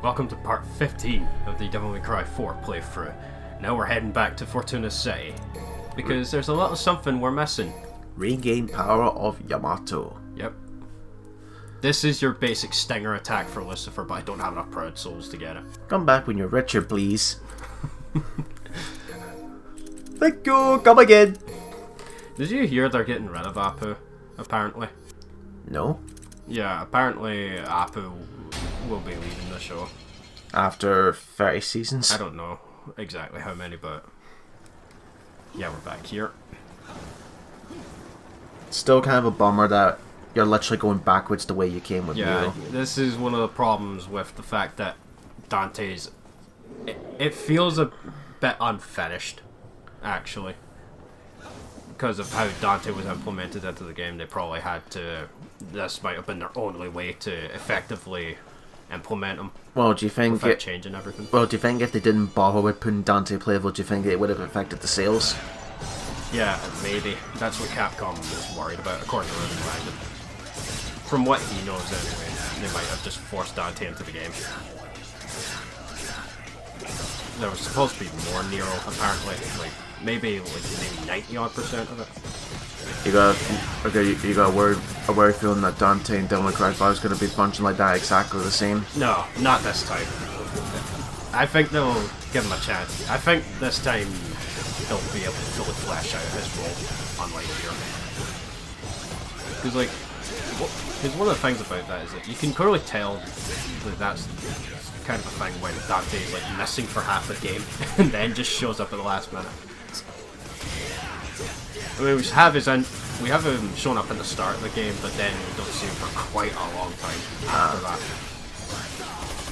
Welcome to part 15 of the Devil May Cry 4 playthrough. Now we're heading back to Fortuna City, because there's a little something we're missing. Regain power of Yamato. Yep. This is your basic stinger attack for Lucifer, but I don't have enough Proud Souls to get it. Come back when you're richer, please. Thank you, come again. Did you hear they're getting rid of Apu, apparently? No. Yeah, apparently Apu will be leaving the show. After 30 seasons? I don't know exactly how many, but yeah, we're back here. Still kind of a bummer that you're literally going backwards the way you came with Yeah, Muro. this is one of the problems with the fact that Dante's... It feels a bit unfinished, actually. Because of how Dante was implemented into the game, they probably had to... This might have been their only way to effectively implement him. Well, do you think without changing everything. Well, do you think if they didn't bother with putting Dante playable, do you think it would have affected the sales? Yeah, maybe. That's what Capcom was worried about, according to Ruben Wagner. From what he knows anyway, they might have just forced Dante into the game. There was supposed to be more Nero, apparently. Maybe 90-odd% of it. You got a worried feeling that Dante and Devil May Cry 5 is going to be functioning like that exactly the same? No, not this time. I think they'll give him a chance. I think this time he'll be able to fully flesh out his role, unlike here. Because one of the things about that is that you can clearly tell that that's kind of a thing when Dante's missing for half the game and then just shows up at the last minute. I mean, we have him shown up in the start of the game, but then we don't see him for quite a long time after that.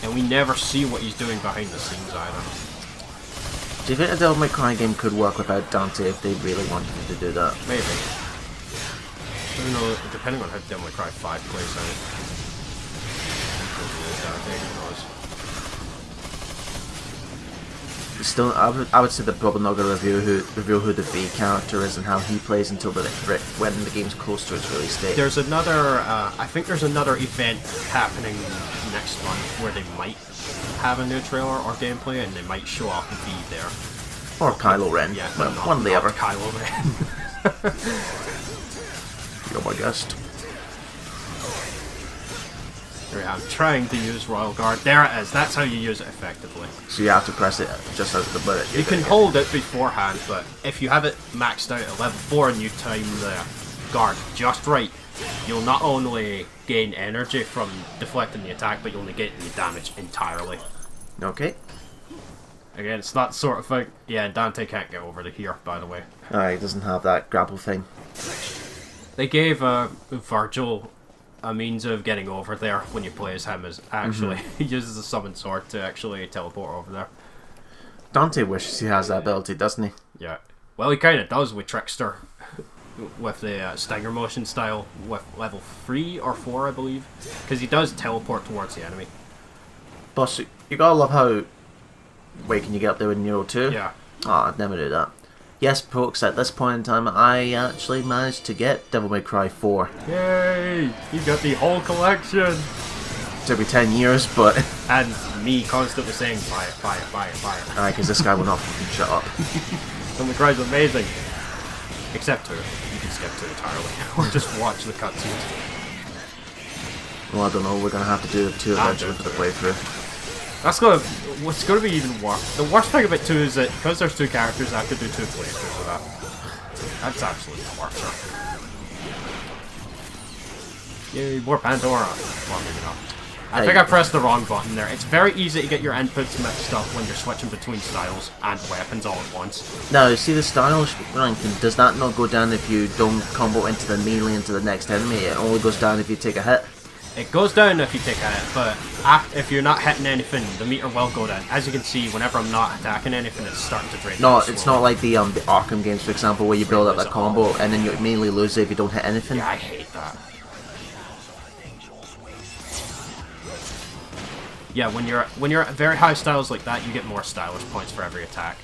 And we never see what he's doing behind the scenes either. Do you think a Devil May Cry game could work without Dante if they really wanted to do that? Maybe. I don't know, depending on how Devil May Cry 5 plays out. Who knows? Still, I would say they're probably not going to reveal who the V character is and how he plays until when the game's close to its release date. There's another, I think there's another event happening next month where they might have a new trailer or gameplay, and they might show up and be there. Or Kylo Ren. Yeah, well, one of the other. Kylo Ren. You're my guest. I'm trying to use Royal Guard. There it is. That's how you use it effectively. So you have to press it just as the bullet. You can hold it beforehand, but if you have it maxed out at level 4 and you time the guard just right, you'll not only gain energy from deflecting the attack, but you'll negate the damage entirely. Okay. Again, it's not the sort of thing... Yeah, Dante can't get over to here, by the way. He doesn't have that grapple thing. They gave Virgil a means of getting over there when you play as him. Is actually he uses a summon sword to actually teleport over there. Dante wishes he has that ability, doesn't he? Yeah. Well, he kind of does with Trickster, with the Stinger motion style with level 3 or 4, I believe, because he does teleport towards the enemy. Plus, you gotta love how... Wait, can you get up there with Nero too? Yeah. I'd never do that. Yes, folks, at this point in time, I actually managed to get Devil May Cry 4. Yay! You got the whole collection! It took me 10 years, but... And me constantly saying, buy it, buy it, buy it, buy it. Because this guy will not fucking shut up. Devil May Cry's amazing. Except 2. You can skip 2 entirely. Or just watch the cutscenes. Well, I don't know, we're gonna have to do 2 eventually for the playthrough. What's gonna be even worse. The worst thing about 2 is that because there's 2 characters, I have to do 2 playthroughs of that. That's absolutely torture. Yay, more Pandora. Well, maybe not. I think I pressed the wrong button there. It's very easy to get your inputs mixed up when you're switching between styles and weapons all at once. Now, you see the style ranking, does that not go down if you don't combo into the melee into the next enemy? It only goes down if you take a hit? It goes down if you take a hit, but if you're not hitting anything, the meter will go down. As you can see, whenever I'm not attacking anything, it's starting to drain. No, it's not like the Arkham games, for example, where you build up a combo and then you immediately lose it if you don't hit anything. Yeah, I hate that. Yeah, when you're at very high styles like that, you get more stylish points for every attack.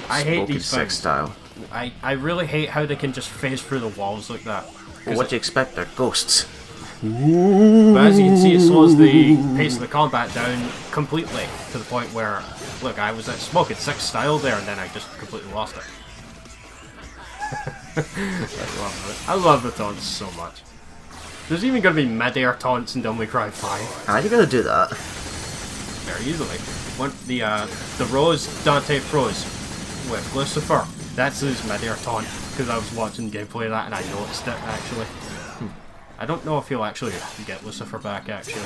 I hate these things. Style. I really hate how they can just phase through the walls like that. Well, what do you expect? They're ghosts. But as you can see, it slows the pace of the combat down completely to the point where, look, I was at Smoking Six style there, and then I just completely lost it. I love the taunts so much. There's even going to be mid-air taunts in Devil May Cry 5. How are you going to do that? Very easily. When the Rose Dante froze with Lucifer, that's his mid-air taunt, because I was watching gameplay of that and I noticed it, actually. I don't know if he'll actually get Lucifer back, actually.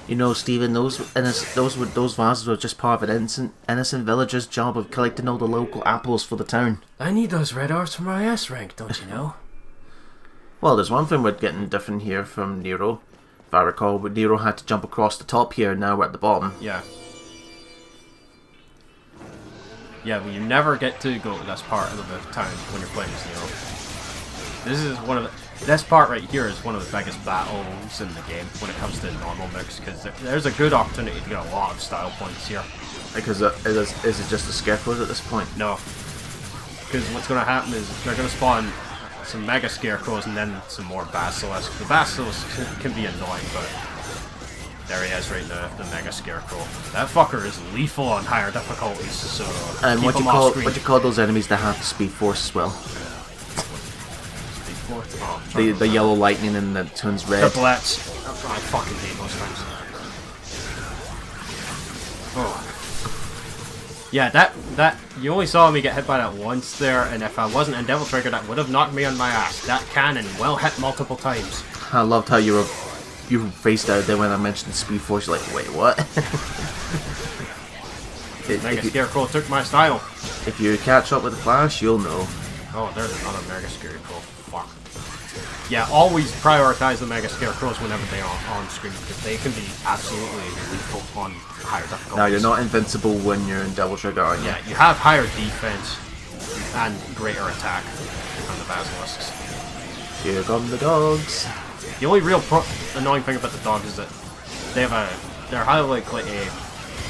You know, Stephen, those vases were just part of an innocent villager's job of collecting all the local apples for the town. I need those red ores for my S rank, don't you know? Well, there's one thing we're getting different here from Nero. If I recall, Nero had to jump across the top here, now we're at the bottom. Yeah. Yeah, but you never get to go to this part of the town when you're playing as Nero. This is one of the... This part right here is one of the biggest battles in the game when it comes to normal mix, because there's a good opportunity to get a lot of style points here. Because is it just the scarecrows at this point? No. Because what's going to happen is they're going to spawn some Mega Scarecrows and then some more Basilisks. The Basilisks can be annoying, but there he is right now, the Mega Scarecrow. That fucker is lethal on higher difficulties, so and keep what him you call those enemies that have the Speed Force as well? Speed Force? Oh, the yellow lightning and the turns red. The Blitz. Oh, I fucking hate those things. Oh. Yeah, that you only saw me get hit by that once there, and if I wasn't in Devil Trigger, that would have knocked me on my ass. That cannon will hit multiple times. I loved how you faced out there when I mentioned Speed Force. You're like, wait, what? Mega Scarecrow took my style. If you catch up with the Flash, you'll know. Oh, there's another Mega Scarecrow. Fuck. Yeah, always prioritize the Mega Scarecrows whenever they are on screen, because they can be absolutely lethal on higher difficulties. Now, you're not invincible when you're in Devil Trigger, are you? Yeah, you have higher defense and greater attack on the Basilisks. Here come the dogs. The only real annoying thing about the dogs is that they're highly likely to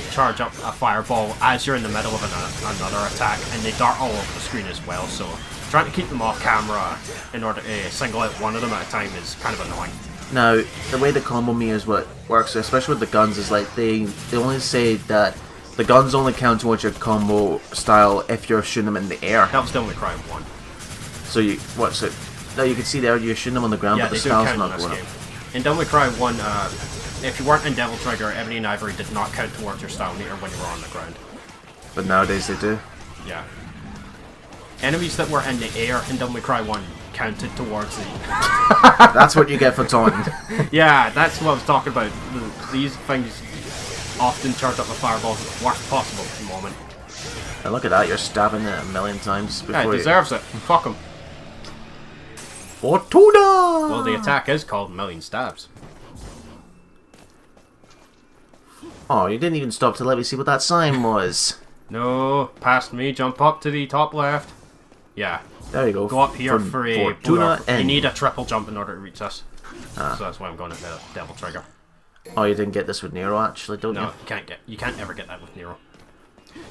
charge up a fireball as you're in the middle of another attack, and they dart all over the screen as well, so trying to keep them off camera in order to single out one of them at a time is kind of annoying. Now, the way the combo meters works, especially with the guns, is like they only say that the guns only count towards your combo style if you're shooting them in the air. That was Devil May Cry 1. So now you can see there you're shooting them on the ground, Yeah, but the they do style's count not in this going up. game. In Devil May Cry 1, if you weren't in Devil Trigger, Ebony and Ivory did not count towards your style meter when you were on the ground. But nowadays they do. Yeah. Enemies that were in the air in Devil May Cry 1 counted towards the... That's what you get for taunting. Yeah, that's what I was talking about. These things often charge up the fireballs at the worst possible moment. And look at that, you're stabbing it a million times before Yeah, it deserves it. Fuck him. Fortuna! Well, the attack is called Million Stabs. Oh, you didn't even stop to let me see what that sign was. No, past me, jump up to the top left. Yeah. There you go. Go up here for a... Fortuna You need a triple jump in order to reach this. Ah. So that's why I'm going to Devil Trigger. Oh, you didn't get this with Nero, actually, don't No, you? you can't ever get that with Nero.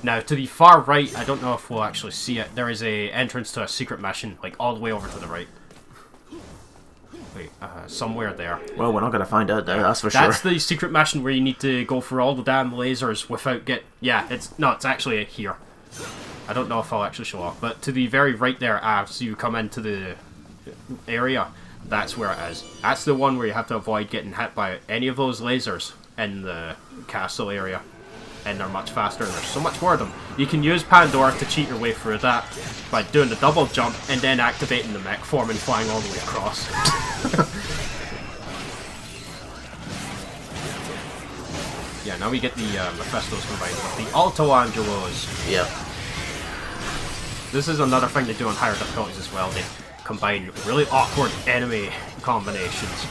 Now, to the far right, I don't know if we'll actually see it, there is a entrance to a secret mission, like all the way over to the right. Wait, somewhere there. Well, we're not going to find out there, that's for sure. That's the secret mission where you need to go for all the damn lasers without Yeah, it's actually here. I don't know if I'll actually show off, but to the very right there, as you come into the area, that's where it is. That's the one where you have to avoid getting hit by any of those lasers in the castle area. And they're much faster, and there's so much more of them. You can use Pandora to cheat your way through that by doing the double jump and then activating the mech form and flying all the way across. Yeah, now we get the Mephistos combined with the Alto Angelos. Yep. This is another thing they do on higher difficulties as well. They combine really awkward enemy combinations,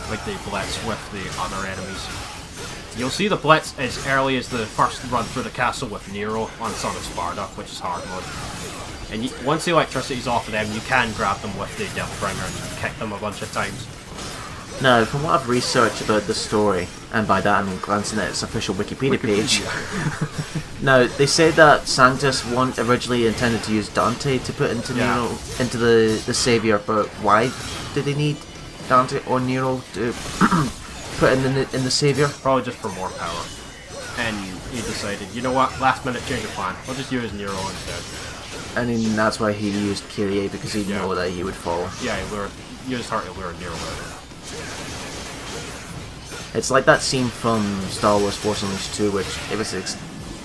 like the Blitz with the other enemies. You'll see the Blitz as early as the first run through the castle with Nero on Son of Sparta, which is hard mode. And once the electricity's off of them, you can grab them with the Deathbringer and kick them a bunch of times. Now, from what I've researched about the story, and by that I mean glancing at its official Wikipedia page, now, they say that Sanctus originally intended to use Dante to put into Nero, into the Savior, but why did they need Dante or Nero to put in the savior? Probably just for more power. And he decided, you know what, last minute change of plan. I'll just use Nero instead. And then that's why he used Kyrie, because he knew that he would fall. Yeah, he used her to lure Nero out. It's like that scene from Star Wars Force Unleashed 2, which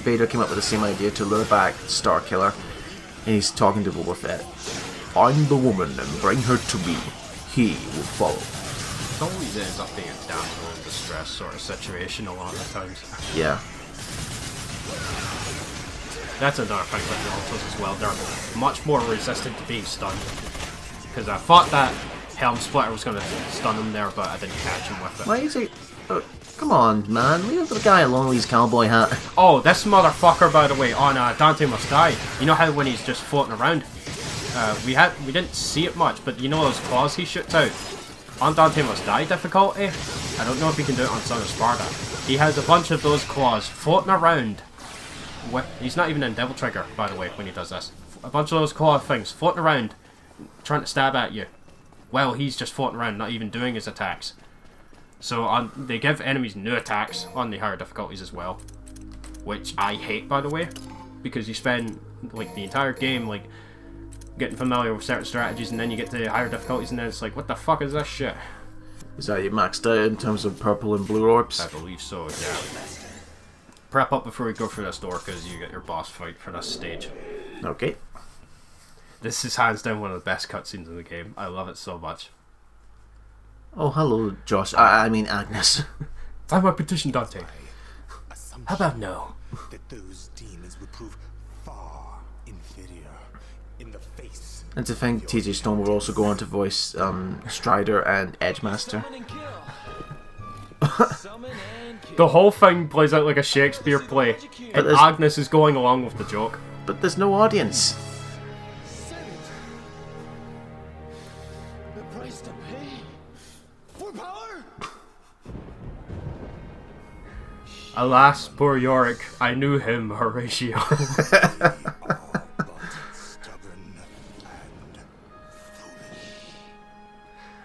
Vader came up with the same idea to lure back Starkiller, and he's talking to Boba Fett. Find the woman and bring her to me. He will follow. It always ends up being a damsel in distress sort of situation a lot of the times. Yeah. That's another thing with the Altos as well. They're much more resistant to being stunned. Because I thought that Helm Splitter was going to stun him there, but I didn't catch him with it. Why is he... Oh, come on, man. Leave the guy alone with his cowboy hat. Oh, this motherfucker, by the way, on Dante Must Die. You know how when he's just floating around? We didn't see it much, but you know those claws he shoots out? On Dante Must Die difficulty, I don't know if you can do it on Son of Sparta. He has a bunch of those claws floating around. He's not even in Devil Trigger, by the way, when he does this. A bunch of those claw things floating around, trying to stab at you. Well, he's just floating around, not even doing his attacks. So they give enemies new attacks on the higher difficulties as well, which I hate, by the way, because you spend like the entire game like getting familiar with certain strategies, and then you get to higher difficulties, and then it's like, what the fuck is this shit? Is that you maxed out in terms of purple and blue orbs? I believe so, yeah. Prep up before we go through this door, because you get your boss fight for this stage. Okay. This is hands down one of the best cutscenes in the game. I love it so much. Oh, hello, Josh. I mean, Agnus. Time my petition, Dante. How about no? That those demons would prove far inferior in the face. And to think TJ Stone will also go on to voice Strider and Edgemaster. The whole thing plays out like a Shakespeare play, and Agnus is going along with the joke. But there's no audience. The price to pay for power. Alas, poor Yorick, I knew him, Horatio.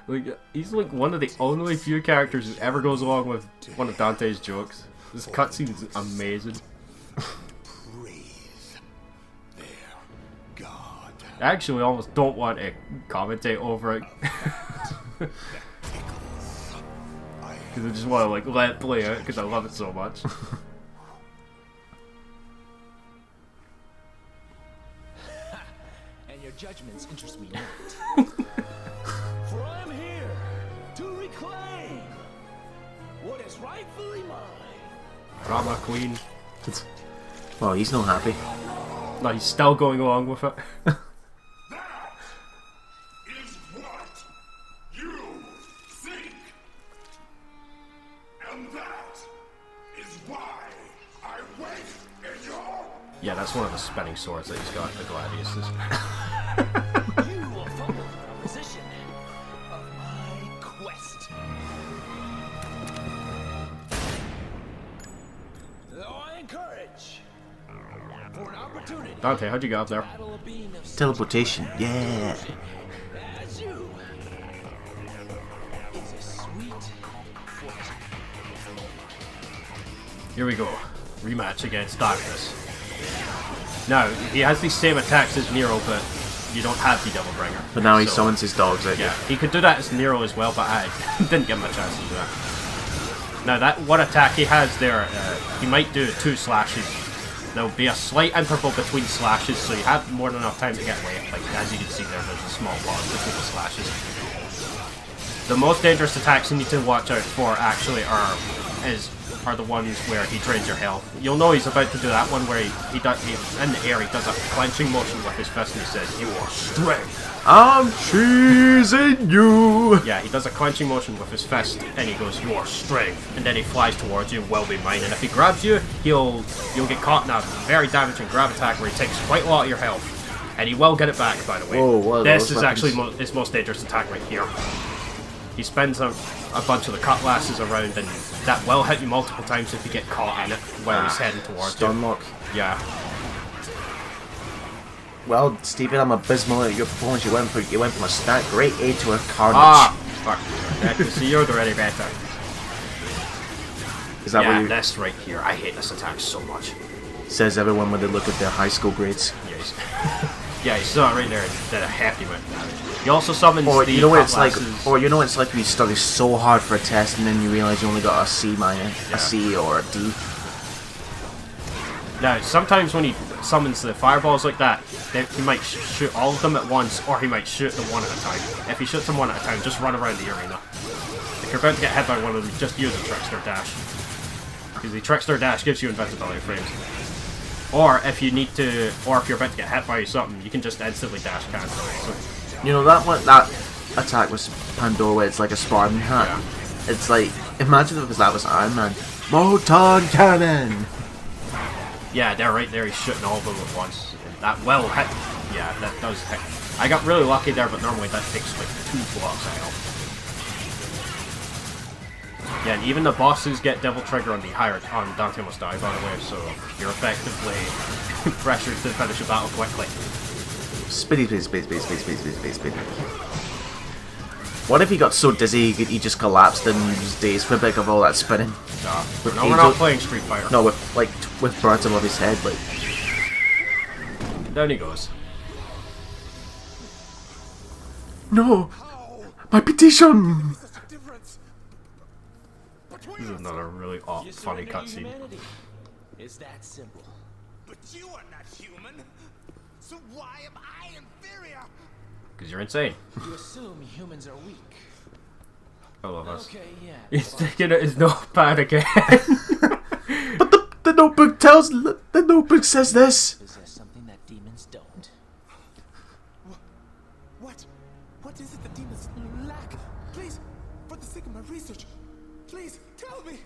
Like, he's like one of the only few characters who ever goes along with one of Dante's jokes. This cutscene's amazing. Praise their god. I actually almost don't want to commentate over it. Because I just want to like let it play out because I love it so much. And your judgments interest me not. For I'm here to reclaim what is rightfully mine. Drama queen. Well, he's not happy. No, he's still going along with it. That is what you think. And that is why I wait in your... Yeah, that's one of the spinning swords that he's got in the Gladiuses. You will follow the position of my quest. Though I encourage for an opportunity. Dante, how'd you get up there? Battle of being of Teleportation, yeah. as you is a sweet fortune. Here we go. Rematch against Darkness. Now, he has these same attacks as Nero, but you don't have the Devil Bringer. But now he So, summons his dogs out. Yeah, he could do that as Nero as well, but I didn't give him a chance to do that. Now, that one attack he has there, he might do 2 slashes. There'll be a slight interval between slashes, so you have more than enough time to get away. Like, as you can see there's a small pause between the slashes. The most dangerous attacks you need to watch out for, actually, are the ones where he drains your health. You'll know he's about to do that one where he in the air, he does a clenching motion with his fist and he says, "You are strength." I'm cheesing you. Yeah, he does a clenching motion with his fist and he goes, "You are strength," and then he flies towards you and will be mine. And if he grabs you, you'll get caught in a very damaging grab attack where he takes quite a lot of your health. And he will get it back, by the way. Whoa, what are this those is actually weapons? his most dangerous attack right here. He spins a bunch of the cutlasses around, and that will hit you multiple times if you get caught in it while he's heading towards you. Stun lock. Yeah. Well, Stephen, I'm abysmal at your performance. You went from a stat great A to a carnage. Fuck you. Agnus, you're already better. Is that what Yeah, you this right here. I hate this attack so much. says everyone when they look at their high school grades? Yes. Yeah, you saw it right there. Did a hefty amount of damage. He also summons Or the you know what it's like, cutlasses. or you know what it's like when you study so hard for a test and then you realize you only got a C minus, a C or a D. Now, sometimes when he summons the fireballs like that, he might shoot all of them at once, or he might shoot them one at a time. If he shoots them one at a time, just run around the arena. If you're about to get hit by one of them, just use a Trickster Dash. Because the Trickster Dash gives you invincibility frames. Or if you need to, or if you're about to get hit by something, you can just instantly dash cancel it. So, You know that one, that attack was Pandora where it's like a Spartan hat. Yeah. It's like, imagine if that was Iron Man. Moton Cannon! yeah, they're right there, he's shooting all of them at once. That will hit. Yeah, that does hit. I got really lucky there, but normally that takes like 2 blocks of health. Yeah, and even the bosses get Devil Trigger on the higher on Dante Must Die, by the way, so you're effectively pressured to finish a battle quickly. Speedy, speedy, speedy, speedy, speedy, speedy, speedy, speedy. What if he got so dizzy he just collapsed and was dazed for a bit of all that spinning? No, With no, we're Angel- not playing Street Fighter. No, with like with birds above his head, like. Down he goes. No, my petition. Such a difference This between is us. another really You're funny surrendering cutscene. humanity. It's that simple. But you are not human. So why am I inferior? Because you're insane. You assume humans are weak. I love us. Okay, yeah. He's taking it his notepad again. But the notebook tells the notebook says this. Possess something that demons don't. What is it the demons lack? Please, for the sake of my research, please tell me.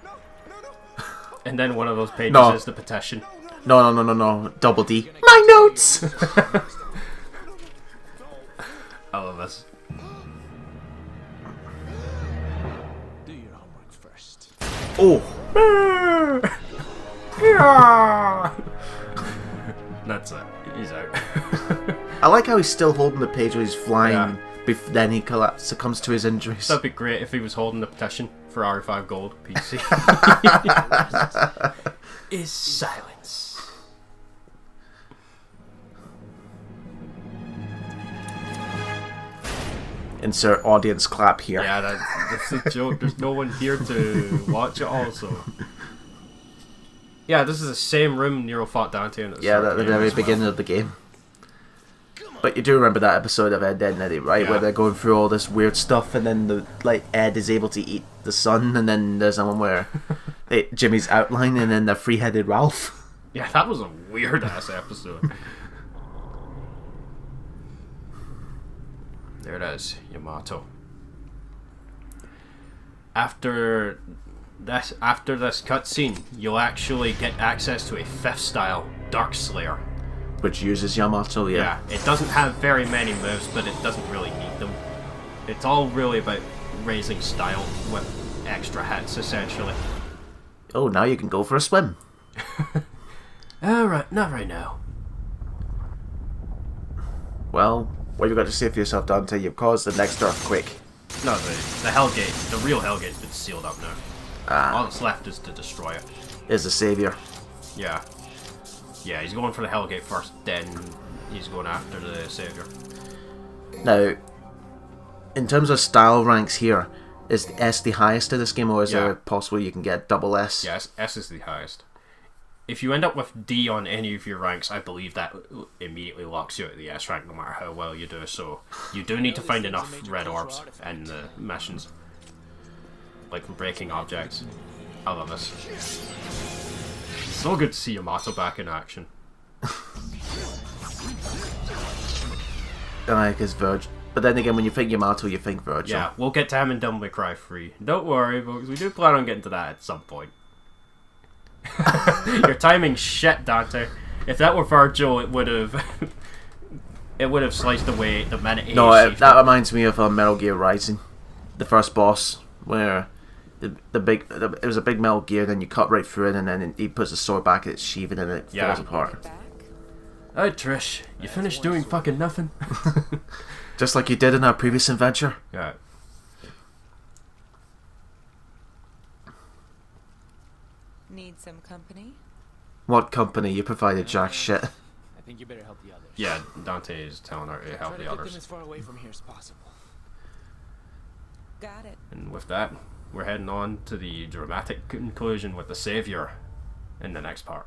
No. And then one of those pages No. is the petition. No. Double D. My notes. I love this. Do your homework first. Oh, That's it. He's out. I like how he's still holding the page when he's flying. Yeah. Then he succumbs to his injuries. That'd be great if he was holding the petition for R5 Gold PC. Is silence. Insert audience clap here. Yeah, that's a joke. There's no one here to watch it also. Yeah, this is the same room Nero fought Dante in. Yeah, at the very beginning of the game. But you do remember that episode of Ed, Edd and Eddy, right? Yeah. Where they're going through all this weird stuff, and then Ed is able to eat the sun, and then there's one where Jimmy's outlining, and then the free-headed Ralph. Yeah, that was a weird ass episode. There it is, Yamato. After this cutscene, you'll actually get access to a 5th style Dark Slayer. Which uses Yamato, Yeah, it doesn't have very many moves, but it doesn't really need them. It's all really about raising style with extra hits, essentially. Oh, now you can go for a swim. Alright, not right now. Well, what you got to say for yourself, Dante? You've caused the next earthquake. No, the Hellgate, the real Hellgate's been sealed up now. All that's left is to destroy it. Is the savior. Yeah. Yeah, he's going for the Hellgate first, then he's going after the Savior. Now, in terms of style ranks here, is the S the highest of this game, or is Yeah. there possible you can get double S? Yes, S is the highest. If you end up with D on any of your ranks, I believe that immediately locks you at the S rank no matter how well you do, so you do need to find enough red orbs in the missions. Like breaking objects. I love this. So good to see Yamato back in action. Because Virgil. But then again, when you think Yamato, you think Virgil. Yeah, we'll get to him in Devil May Cry 3. Don't worry, folks, we do plan on getting to that at some point. Your timing's shit, Dante. If that were Virgil, it would have sliced away the minute he No, achieved that it. reminds me of Metal Gear Rising, the first boss, where it was a big Metal Gear, then you cut right through it, and then he puts the sword back at its sheath, and then it Yeah. falls apart. Hey Trish, you finished doing fucking nothing? Just like you did in our previous adventure. Yeah. Need some company? What company? You provided jack shit. I think you better help the others. Yeah, Dante is telling her to help Try to the get them others. as far away from here as possible. Got it. And with that, we're heading on to the dramatic conclusion with the Savior in the next part.